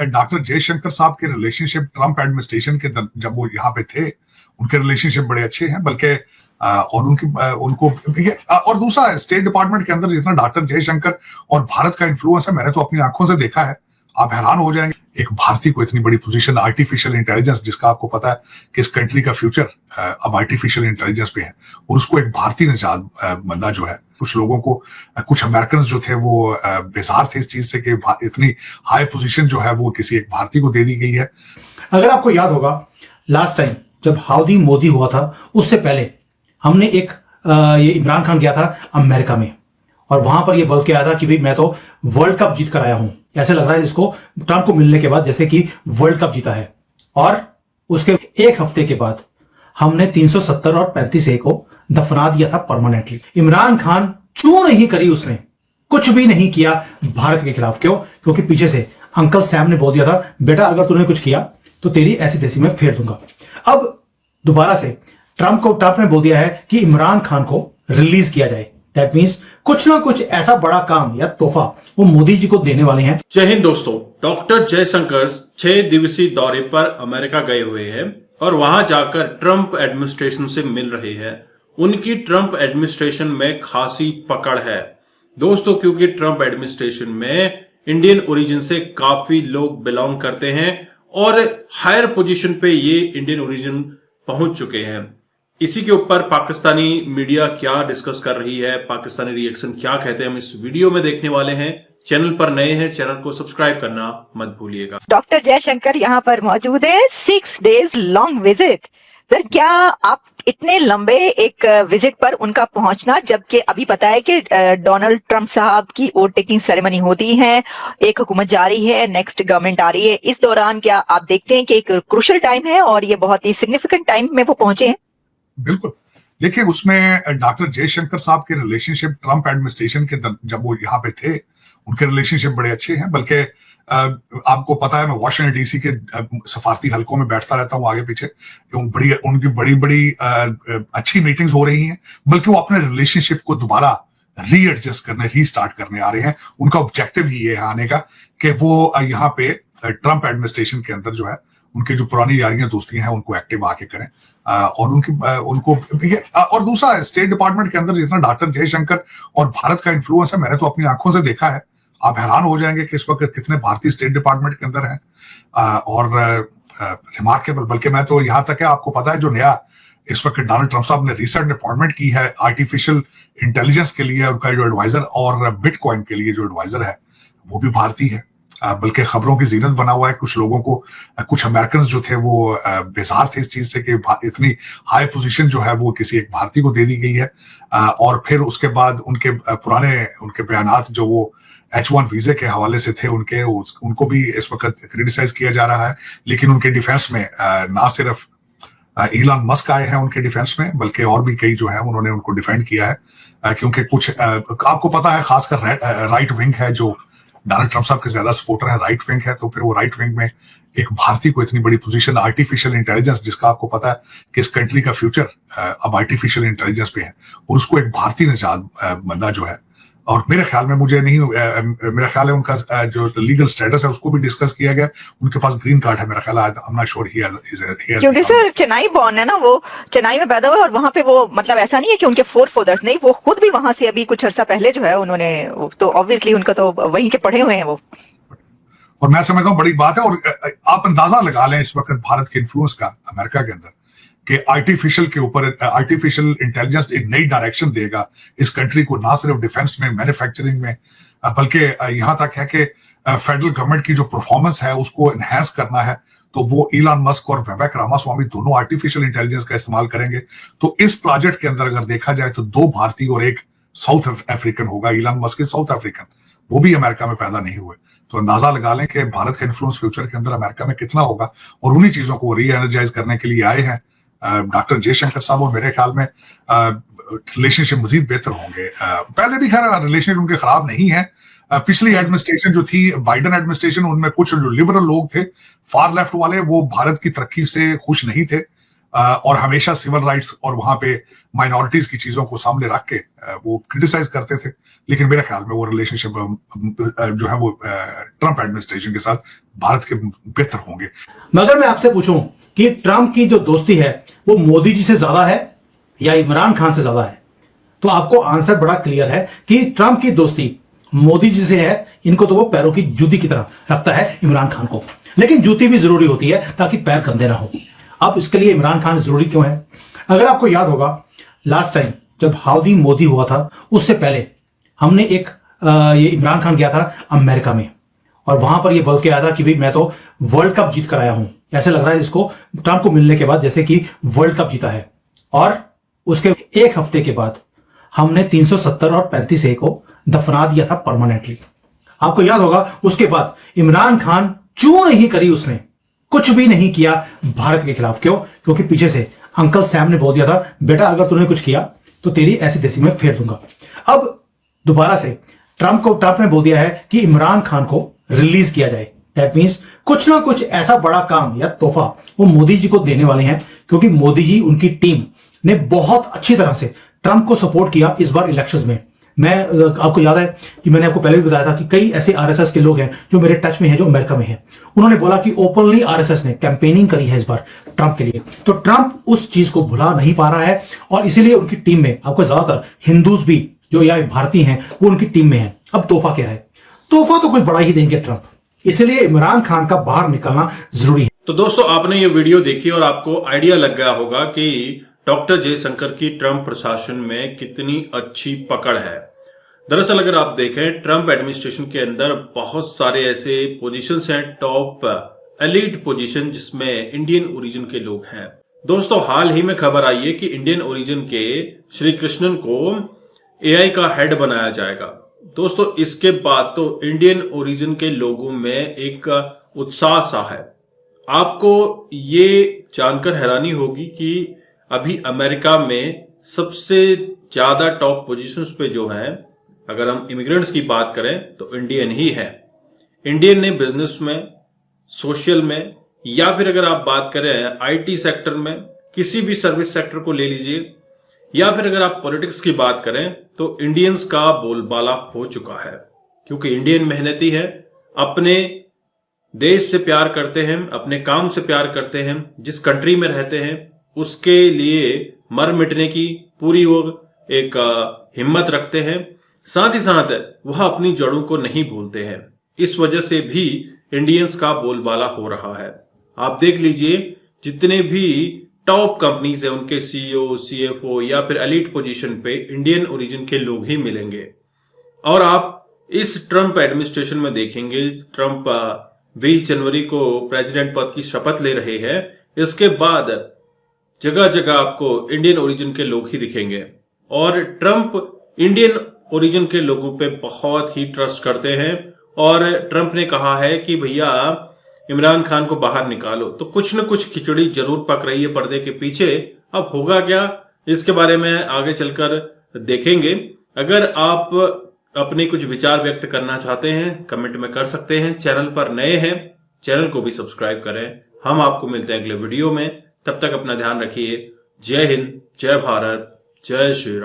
Doctor Jaishankar साहब के relationship Trump administration के जब वो यहाँ पे थे, उनके रिलेशनशिप बड़े अच्छे हैं, बल्कि और उनको और दूसरा स्टेट डिपार्टमेंट के अंदर जितना डॉक्टर जयशंकर और भारत का इन्फ्लुएंस है, मैंने तो अपनी आंखों से देखा है, आप हैरान हो जाएंगे। एक भारतीय को इतनी बड़ी पोजीशन, आर्टिफिशियल इंटेलिजेंस, जिसका आपको पता है कि इस कंट्री का फ्यूचर अब आर्टिफिशियल इंटेलिजेंस पे है, और उसको एक भारतीय निजात बंदा जो है, कुछ लोगों को, कुछ अमेरिकन जो थे वो बेजार थे इस चीज से कि इतनी हाई पोजीशन जो है वो किसी एक भारतीय को दे दी गई है। अगर आपको याद होगा, लास्ट टाइम जब हाउडी मोदी हुआ था, उससे पहले हमने ये इमरान खान गया था अमेरिका में, और वहां पर ये बोल के आया था कि भाई मैं तो वर्ल्ड कप जीत कर आया हूं। ऐसे लग रहा है इसको ट्रंप को मिलने के बाद जैसे कि वर्ल्ड कप जीता है। और उसके एक हफ्ते के बाद हमने 370 और 35A को दफना दिया था परमानेंटली। इमरान खान क्यों नहीं करी, उसने कुछ भी नहीं किया भारत के खिलाफ। क्यों? क्योंकि पीछे से अंकल सैम ने बोल दिया था, बेटा अगर तूने कुछ किया तो तेरी ऐसी तैसी में फेर दूंगा। अब दोबारा से ट्रंप ने बोल दिया है कि इमरान खान को रिलीज किया जाए। दैट मीन्स कुछ ना कुछ ऐसा बड़ा काम या तोहफा वो मोदी जी को देने वाले हैं। जय हिंद दोस्तों, डॉक्टर जयशंकर 6 दिवसीय दौरे पर अमेरिका गए हुए हैं और वहां जाकर ट्रंप एडमिनिस्ट्रेशन से मिल रहे हैं। उनकी ट्रंप एडमिनिस्ट्रेशन में खासी पकड़ है दोस्तों, क्योंकि ट्रंप एडमिनिस्ट्रेशन में इंडियन ओरिजिन से काफी लोग बिलोंग करते हैं और हायर पोजीशन पे ये इंडियन ओरिजिन पहुंच चुके हैं। इसी के ऊपर पाकिस्तानी मीडिया क्या डिस्कस कर रही है, पाकिस्तानी रिएक्शन क्या कहते हैं, हम इस वीडियो में देखने वाले हैं। चैनल पर नए हैं, चैनल को सब्सक्राइब करना मत भूलिएगा। डॉक्टर जयशंकर यहाँ पर मौजूद है, 6 डेज लॉन्ग विजिट। सर, क्या आप इतने लंबे एक विजिट पर उनका पहुंचना, जबकि अभी पता है कि डोनाल्ड ट्रंप साहब की वोट टेकिंग सेरेमनी होती है, एक हुकूमत जा रही है, नेक्स्ट गवर्नमेंट आ रही है, इस दौरान क्या आप देखते हैं कि एक क्रूशियल टाइम है और ये बहुत ही सिग्निफिकेंट टाइम में वो पहुंचे हैं? बिल्कुल। देखिए, उसमें डॉक्टर जयशंकर साहब के रिलेशनशिप ट्रंप एडमिनिस्ट्रेशन के जब वो यहाँ पे थे, उनके रिलेशनशिप बड़े अच्छे हैं, बल्कि आपको पता है मैं वाशिंगटन डीसी के सफारती हलकों में बैठता रहता हूँ आगे पीछे, उनकी बड़ी बड़ी अच्छी मीटिंग्स हो रही हैं, बल्कि वो अपने रिलेशनशिप को दोबारा रीएडजस्ट करने, रीस्टार्ट करने आ रहे हैं। उनका ऑब्जेक्टिव ये है आने का कि वो यहाँ पे ट्रंप एडमिनिस्ट्रेशन के अंदर जो है उनकी जो पुरानी यारियां दोस्तियां हैं उनको एक्टिव आके करें, और उनको और दूसरा स्टेट डिपार्टमेंट के अंदर जितना डॉक्टर जयशंकर और भारत का इन्फ्लुएंस है, मैंने तो अपनी आंखों से देखा है। आप हैरान हो जाएंगे कि इस वक्त कितने भारतीय स्टेट डिपार्टमेंट के अंदर हैं, और रिमार्केबल। बल्कि मैं तो यहाँ तक है, आपको पता है जो नया इस वक्त डोनाल्ड ट्रंप साहब ने रिसेंट अपॉइंटमेंट की है आर्टिफिशियल इंटेलिजेंस के लिए, उनका जो एडवाइजर और बिटकॉइन के लिए जो एडवाइजर है वो भी भारतीय है। बल्कि खबरों की जीनत बना हुआ है। कुछ लोगों को, कुछ अमेरिकन जो थे वो बेजार थे इस चीज से कि इतनी हाई पोजीशन जो है वो किसी एक भारतीय को दे दी गई है। और फिर उसके बाद उनके उनके बयानात जो वो H1 वीजे के हवाले से थे, उनको भी इस वक्त क्रिटिसाइज किया जा रहा है। लेकिन उनके डिफेंस में ना सिर्फ इलॉन मस्क आए हैं उनके डिफेंस में, बल्कि और भी कई जो है उन्होंने उनको डिफेंड किया है, क्योंकि कुछ आपको पता है खासकर राइट विंग है जो डोनाल्ड ट्रंप साहब के ज्यादा सपोर्टर है, राइट विंग है। तो फिर वो राइट विंग में एक भारतीय को इतनी बड़ी पोजीशन, आर्टिफिशियल इंटेलिजेंस, जिसका आपको पता है कि इस कंट्री का फ्यूचर अब आर्टिफिशियल इंटेलिजेंस पे है, और उसको एक भारतीय निजात बंदा जो है, और मेरे ख्याल में मेरा ख्याल है उनका जो लीगल स्टेटस है उसको भी डिस्कस किया गया। उनके पास ग्रीन कार्ड है मेरा ख्याल है, आई एम नॉट श्योर ही है, क्योंकि सर चेन्नई बॉर्न है ना, वो चेन्नई में पैदा हुआ, और वहां पे वो मतलब ऐसा नहीं है कि उनके फोरफादर्स नहीं, वो खुद भी वहां से अभी कुछ अर्सा पहले जो है उन्होंने, तो ऑब्वियसली उनका तो वहीं के पढ़े हुए हैं वो। और मैं समझता हूँ बड़ी बात है। और आप अंदाजा लगा लें इस वक्त भारत के इन्फ्लुएंस का अमेरिका के अंदर, कि आर्टिफिशियल के ऊपर आर्टिफिशियल इंटेलिजेंस एक नई डायरेक्शन देगा इस कंट्री को, ना सिर्फ डिफेंस में, मैन्युफैक्चरिंग में, बल्कि यहां तक है कि फेडरल गवर्नमेंट की जो परफॉर्मेंस है उसको एनहांस करना है। तो वो इलॉन मस्क और विवेक रामास्वामी दोनों आर्टिफिशियल इंटेलिजेंस का इस्तेमाल करेंगे। तो इस प्रोजेक्ट के अंदर अगर देखा जाए तो 2 भारतीय और 1 साउथ अफ्रीकन होगा। इलॉन मस्क साउथ अफ्रीकन, वो भी अमेरिका में पैदा नहीं हुए। तो अंदाजा लगा लें कि भारत का इन्फ्लुएंस फ्यूचर के अंदर अमेरिका में कितना होगा, और उन्हीं चीजों को री एनर्जाइज करने के लिए आए हैं डॉक्टर जयशंकर साहब। और मेरे ख्याल में रिलेशनशिप मजीद बेहतर होंगे। पहले भी खैर रिलेशनशिप उनके खराब नहीं है। पिछली एडमिनिस्ट्रेशन जो थी, बाइडेन एडमिनिस्ट्रेशन, उनमें कुछ जो लिबरल लोग थे, फार लेफ्ट वाले, वो भारत की तरक्की से खुश नहीं थे, और हमेशा सिविल राइट्स और वहां पे माइनॉरिटीज की चीजों को सामने रख के वो क्रिटिसाइज करते थे। लेकिन मेरे ख्याल में वो रिलेशनशिप जो है वो ट्रंप एडमिनिस्ट्रेशन के साथ भारत के बेहतर होंगे। मगर मैं आपसे पूछूं कि ट्रंप की जो दोस्ती है वो मोदी जी से ज्यादा है या इमरान खान से ज्यादा है, तो आपको आंसर बड़ा क्लियर है कि ट्रंप की दोस्ती मोदी जी से है। इनको तो वो पैरों की जूती की तरह रखता है इमरान खान को, लेकिन जूती भी जरूरी होती है ताकि पैर गंदे ना हो। अब इसके लिए इमरान खान जरूरी क्यों है? अगर आपको याद होगा लास्ट टाइम जब हाउडी मोदी हुआ था उससे पहले हमने एक ये इमरान खान गया था अमेरिका में और वहां पर ये बोल के आया था कि भाई मैं तो वर्ल्ड कप जीत कर आया हूं। ऐसे लग रहा है इसको ट्रंप को मिलने के बाद जैसे कि वर्ल्ड कप जीता है। और उसके एक हफ्ते के बाद हमने 370 और 35A को दफना दिया था परमानेंटली। आपको याद होगा उसके बाद इमरान खान चू नहीं करी, उसने कुछ भी नहीं किया भारत के खिलाफ। क्यों? क्योंकि पीछे से अंकल सैम ने बोल दिया था बेटा अगर तूने कुछ किया तो तेरी ऐसी तैसी में फेर दूंगा। अब दोबारा से ट्रंप ने बोल दिया है कि इमरान खान को रिलीज किया जाए। दैट मीन्स कुछ ना कुछ ऐसा बड़ा काम या तोहफा वो मोदी जी को देने वाले हैं, क्योंकि मोदी जी उनकी टीम ने बहुत अच्छी तरह से ट्रंप को सपोर्ट किया इस बार इलेक्शंस में। मैं आपको याद है कि मैंने आपको पहले भी बताया था कि कई ऐसे आरएसएस के लोग हैं जो मेरे टच में हैं, जो अमेरिका में हैं। उन्होंने बोला कि ओपनली आरएसएस ने कैंपेनिंग करी है इस बार ट्रंप के लिए। तो ट्रंप उस चीज को भुला नहीं पा रहा है और इसीलिए उनकी टीम में आपको ज्यादातर हिंदूज भी जो या भारतीय हैं वो उनकी टीम में है। अब तोहफा क्या है? तोहफा तो कुछ बड़ा ही देंगे ट्रंप, इसलिए इमरान खान का बाहर निकलना जरूरी है। तो दोस्तों आपने ये वीडियो देखी और आपको आइडिया लग गया होगा कि डॉक्टर जयशंकर की ट्रंप प्रशासन में कितनी अच्छी पकड़ है। दरअसल अगर आप देखें ट्रंप एडमिनिस्ट्रेशन के अंदर बहुत सारे ऐसे पोजीशंस हैं, टॉप एलीट पोजीशन, जिसमें इंडियन ओरिजिन के लोग हैं। दोस्तों हाल ही में खबर आई है कि इंडियन ओरिजिन के श्री कृष्णन को एआई का हेड बनाया जाएगा। दोस्तों इसके बाद तो इंडियन ओरिजिन के लोगों में एक उत्साह सा है। आपको ये जानकर हैरानी होगी कि अभी अमेरिका में सबसे ज्यादा टॉप पोजीशंस पे जो हैं, अगर हम इमिग्रेंट्स की बात करें तो इंडियन ही है। इंडियन ने बिजनेस में, सोशल में, या फिर अगर आप बात करें आईटी सेक्टर में, किसी भी सर्विस सेक्टर को ले लीजिए, या फिर अगर आप पॉलिटिक्स की बात करें तो इंडियंस का बोलबाला हो चुका है। क्योंकि इंडियन मेहनती है, अपने देश से प्यार करते हैं, अपने काम से प्यार करते हैं, जिस कंट्री में रहते हैं उसके लिए मर मिटने की पूरी वो एक हिम्मत रखते हैं। साथ ही साथ वह अपनी जड़ों को नहीं भूलते हैं। इस वजह से भी इंडियंस का बोलबाला हो रहा है। आप देख लीजिए जितने भी टॉप कंपनीज है उनके सीईओ, सीएफओ या फिर एलीट पोजीशन पे इंडियन ओरिजिन के लोग ही मिलेंगे। और आप इस ट्रंप एडमिनिस्ट्रेशन में देखेंगे, ट्रंप 20 जनवरी को प्रेसिडेंट पद की शपथ ले रहे हैं। इसके बाद जगह जगह आपको इंडियन ओरिजिन के लोग ही दिखेंगे और ट्रंप इंडियन ओरिजिन के लोगों पे बहुत ही ट्रस्ट करते हैं। और ट्रंप ने कहा है कि भैया इमरान खान को बाहर निकालो, तो कुछ न कुछ खिचड़ी जरूर पक रही है पर्दे के पीछे। अब होगा क्या इसके बारे में आगे चलकर देखेंगे। अगर आप अपने कुछ विचार व्यक्त करना चाहते हैं कमेंट में कर सकते हैं। चैनल पर नए हैं चैनल को भी सब्सक्राइब करें। हम आपको मिलते हैं अगले वीडियो में, तब तक अपना ध्यान रखिए। जय हिंद, जय भारत, जय श्री राम।